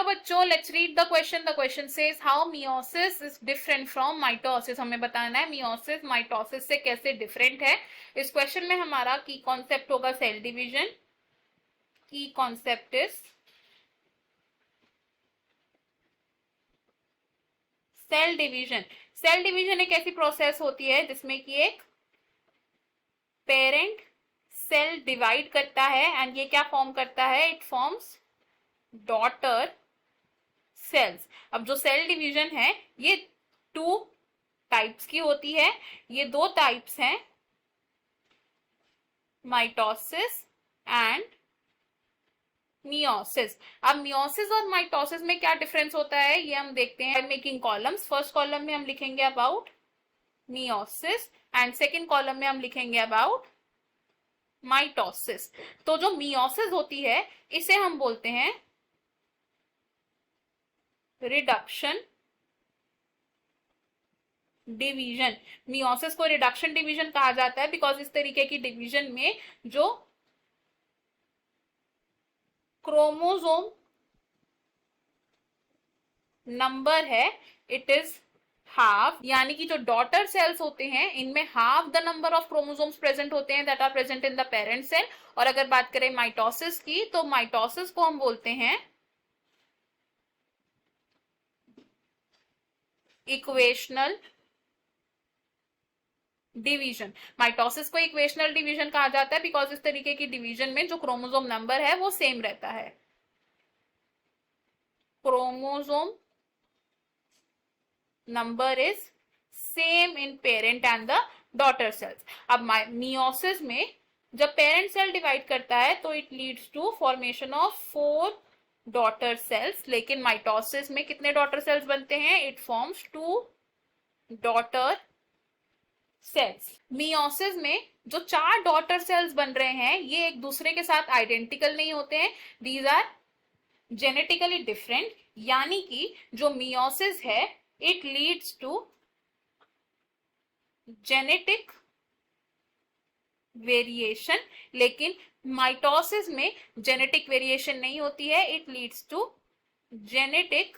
बच्चों, let's read the question. The question says how meiosis is different from mitosis. हमें बताना है meiosis mitosis से कैसे डिफरेंट है. इस क्वेश्चन में हमारा की कॉन्सेप्ट होगा cell division. Key concept is cell division. Cell division एक ऐसी प्रोसेस होती है जिसमें कि एक पेरेंट सेल डिवाइड करता है एंड ये क्या फॉर्म करता है, इट फॉर्म्स डॉटर सेल्स. अब जो सेल डिवीजन है ये 2 टाइप्स की होती है. ये 2 टाइप्स हैं, माइटोसिस एंड मियोसिस. अब मियोसिस और माइटोसिस में क्या डिफरेंस होता है ये हम देखते हैं. मेकिंग कॉलम्स, फर्स्ट कॉलम में हम लिखेंगे about meiosis and second column में हम लिखेंगे अबाउट माइटोसिस. तो जो मियोसिस होती है इसे हम बोलते हैं रिडक्शन डिवीजन. मियोसिस को रिडक्शन डिवीजन कहा जाता है बिकॉज इस तरीके की डिवीजन में जो क्रोमोसोम नंबर है इट इज हाफ, यानी कि जो डॉटर सेल्स होते हैं इनमें half the number of chromosomes present होते हैं that are present in the parent cell. और अगर बात करें माइटोसिस की तो माइटोसिस को हम बोलते हैं इक्वेशनल डिवीजन. माइटोसिस को इक्वेशनल डिवीजन कहा जाता है बिकॉज इस तरीके की डिवीजन में जो क्रोमोसोम नंबर है वो सेम रहता है. Chromosome number is same in parent and the daughter cells. अब मियोसिस में जब पेरेंट सेल डिवाइड करता है तो it leads to formation of 4 daughter cells. लेकिन माइटोसिस में कितने डॉटर सेल्स बनते हैं, it forms 2 daughter cells. Meiosis में जो 4 डॉटर सेल्स बन रहे हैं ये एक दूसरे के साथ आइडेंटिकल नहीं होते हैं. दीज आर जेनेटिकली डिफरेंट, यानी कि जो मियोसिस है it leads to genetic variation. लेकिन माइटोसिस में जेनेटिक वेरिएशन नहीं होती है, it leads to genetic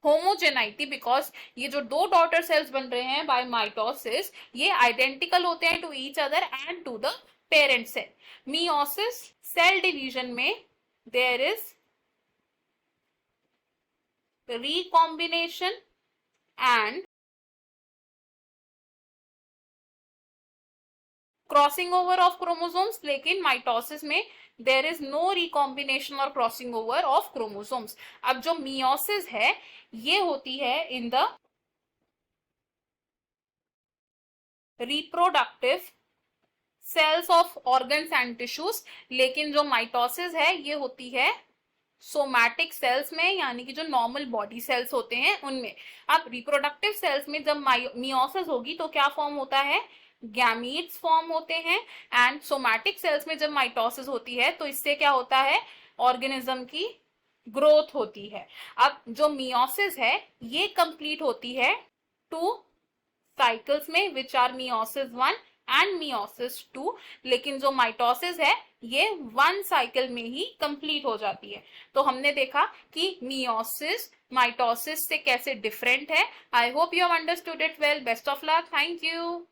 homogeneity. Because ये जो 2 डॉटर सेल्स बन रहे हैं बाय माइटोसिस ये आइडेंटिकल होते हैं to each other and to the parent cell. Meiosis cell division में there is recombination and crossing over of chromosomes. लेकिन माइटोसिस में देयर इज नो रिकॉम्बिनेशन और क्रॉसिंग ओवर ऑफ क्रोमोसोम्स. अब जो meiosis है ये होती है in the reproductive cells of organs and tissues. लेकिन जो माइटोसिस है ये होती है सोमैटिक सेल्स में, यानी कि जो नॉर्मल बॉडी सेल्स होते हैं उनमें. अब रिप्रोडक्टिव सेल्स में जब मियोसिस होगी तो क्या फॉर्म होता है, गैमीट्स फॉर्म होते हैं. एंड सोमैटिक सेल्स में जब माइटोसिस होती है तो इससे क्या होता है, ऑर्गेनिज्म की ग्रोथ होती है. अब जो मियोसिस है ये कंप्लीट होती है 2 साइकिल्स में which are meiosis 1 and meiosis 2. लेकिन जो माइटोसिस है ये 1 साइकिल में ही कंप्लीट हो जाती है. तो हमने देखा कि मियोसिस माइटोसिस से कैसे डिफरेंट है. I hope you have understood it well. Best of luck. Thank you.